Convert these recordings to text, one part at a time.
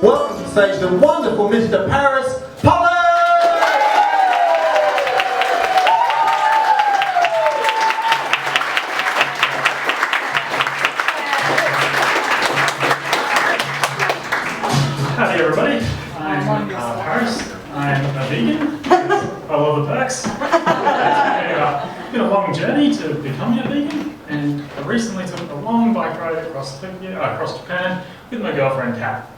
welcome to the stage the wonderful Mr. Paris Pollard! Howdy everybody, I'm Paris. I'm a vegan. I love the perks. It's been a long journey to becoming a vegan, and I recently took a long bike ride across Japan with my girlfriend Kat.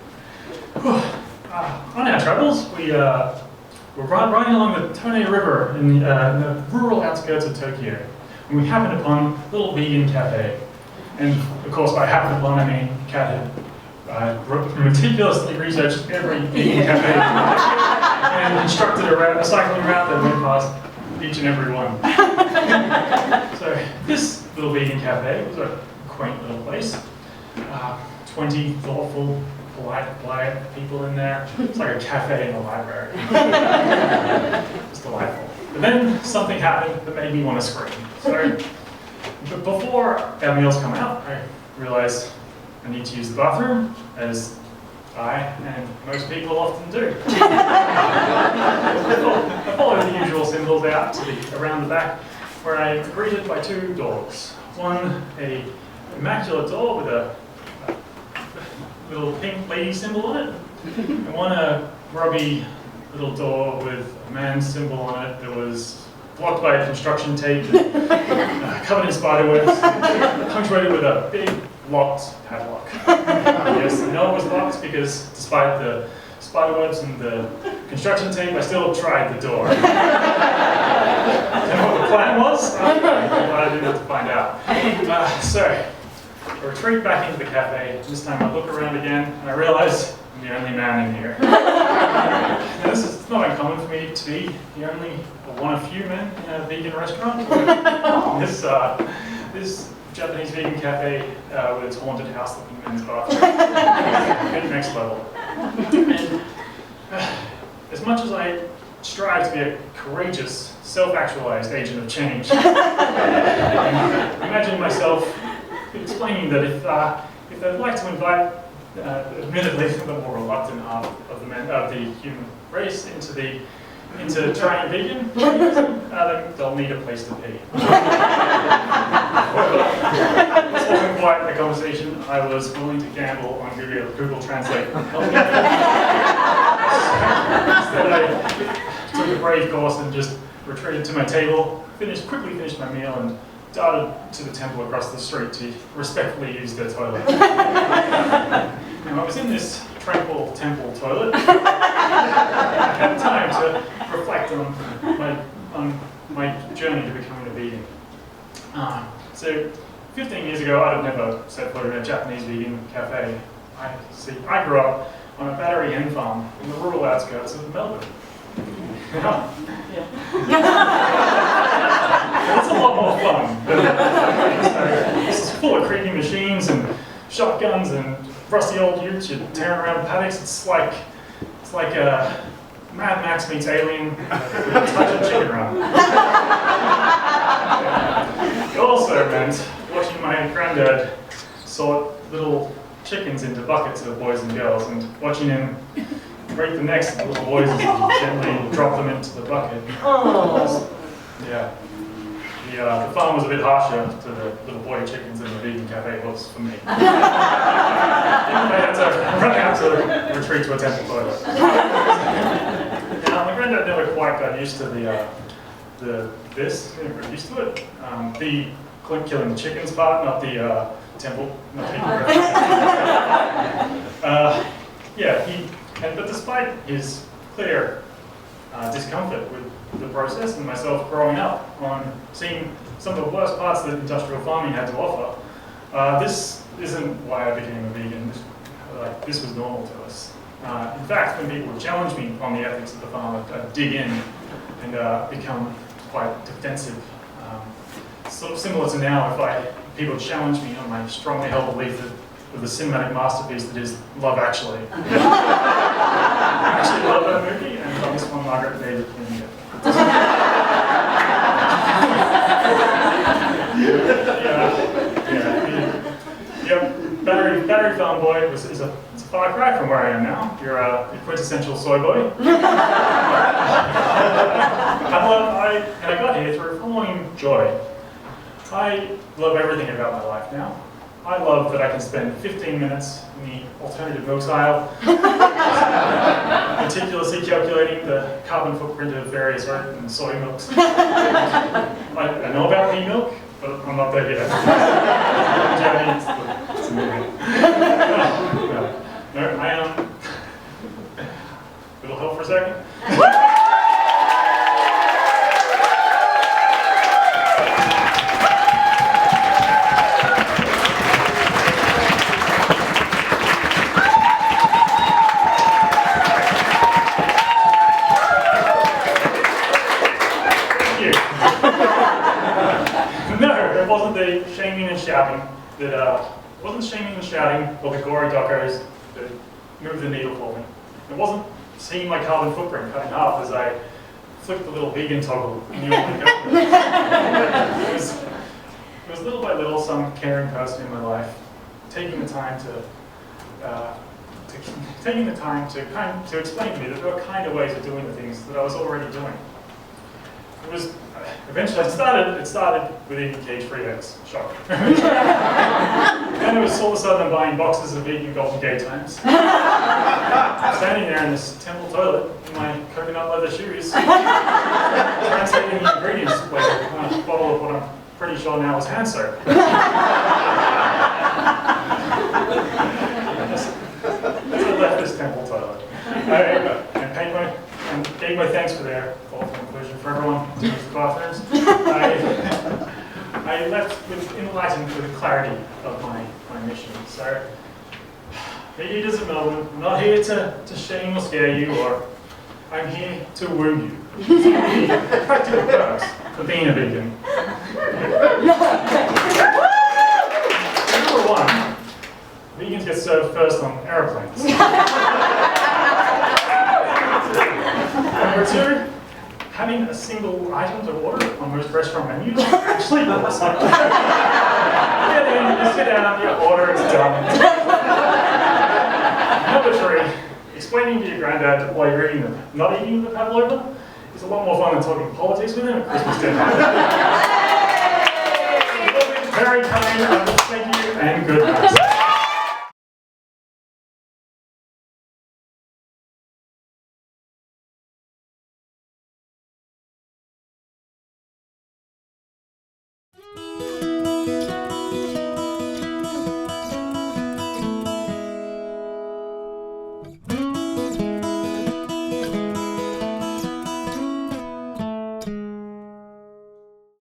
On our travels, we were riding along the Tone River in the rural outskirts of Tokyo, and we happened upon a little vegan cafe. And of course, by happened upon, I mean Kat had meticulously researched every vegan cafe and constructed a cycling route that went past each and every one. So this little vegan cafe was a quaint little place. 20 thoughtful, polite people in there. It's like a cafe in a library. It's delightful. But then something happened that made me want to scream. So before our meals come out, I realized I need to use the bathroom, as I and most people often do. I followed the usual symbols out to around the back, where I am greeted by two doors. One, a immaculate door with a little pink lady symbol on it, and one a grubby little door with a man's symbol on it that was blocked by construction tape and covered in spiderwebs, punctuated with a big locked padlock. Yes, I know it was locked because despite the spiderwebs and the construction tape, I still tried the door. And what the plan was? I'm glad I didn't have to find out. So, I retreat back into the cafe. This time I look around again and I realize I'm the only man in here. Now, it's not uncommon for me to be the only one of few men in a vegan restaurant. This Japanese vegan cafe with its haunted house-looking men's bathroom. Next level. And as much as I strive to be a courageous, self-actualized agent of change, I imagine myself explaining that if they'd like to invite, admittedly, the more reluctant half of the human race into trying vegan, they'll need a place to be. This wasn't quite the conversation I was willing to gamble on Google Translate. Instead, I took a brave course and just retreated to my table, quickly finished my meal, and darted to the temple across the street to respectfully use their toilet. Now, I was in this tranquil temple toilet. I had time to reflect on my journey to becoming a vegan. So, 15 years ago, I'd have never set foot in a Japanese vegan cafe. I grew up on a battery hen farm in the rural outskirts of Melbourne. It's a lot more fun. This is full of creaky machines and shotguns and rusty old utes. You're tearing around paddocks. It's like Mad Max meets Alien with a touch of chicken run. It also meant watching my granddad sort little chickens into buckets of boys and girls, and watching him break the necks of the little boys and gently drop them into the bucket. Oh. Yeah. The farm was a bit harsher to the little boy chickens than the vegan cafe was for me. I had to run out to retreat to a temple toilet. Now, my granddad never quite got used to this. He never got used to it. The killing the chickens part, not the temple, not but despite his clear discomfort with the process and myself growing up on seeing some of the worst parts that industrial farming had to offer, this isn't why I became a vegan. This was normal to us. In fact, when people would challenge me on the ethics of the farm, I'd dig in and become quite defensive. Sort of similar to now, if people challenge me on my strongly held belief that with the cinematic masterpiece that is Love Actually. I actually love that movie, and on this one, Margaret David playing it. battery farm boy it's a far cry from where I am now. You're a quintessential soy boy. I got here through following joy. I love everything about my life now. I love that I can spend 15 minutes in the alternative milks aisle, meticulously calculating the carbon footprint of various oat and soy milks. I know about pea milk, but I'm not there yet. It's a movie. No, I am. Little help for a second. No, it wasn't the shaming and shouting that wasn't shaming and shouting or the gory docos that moved the needle for me. It wasn't seeing my carbon footprint cut in half as I flicked the little vegan toggle. It was little by little some caring person in my life taking the time to explain to me that there were kind of ways of doing the things that I was already doing. It was eventually it started with eating cage-free eggs. Shock. Then it was all of a sudden I'm buying boxes of vegan Golden Gate times. Standing there in this temple toilet in my coconut leather shoes, translating the ingredients like a bottle of what I'm pretty sure now is hand soap. As I left this temple toilet, I gave my thanks for their thoughtful inclusion for everyone to use the bathrooms. I left enlightened with the clarity of my mission. So, meat eaters of Melbourne, I'm not here to shame or scare you, or I'm here to woo you. The practical perks for being a vegan. Number one, vegans get served first on aeroplanes. Number two, having a single item to order on most restaurant menus actually works. Get in, you sit down, you order, it's done. Number three, explaining to your granddad why you're not eating the pavlova is a lot more fun than talking politics with him at Christmas dinner. Very kind, thank you, and good night.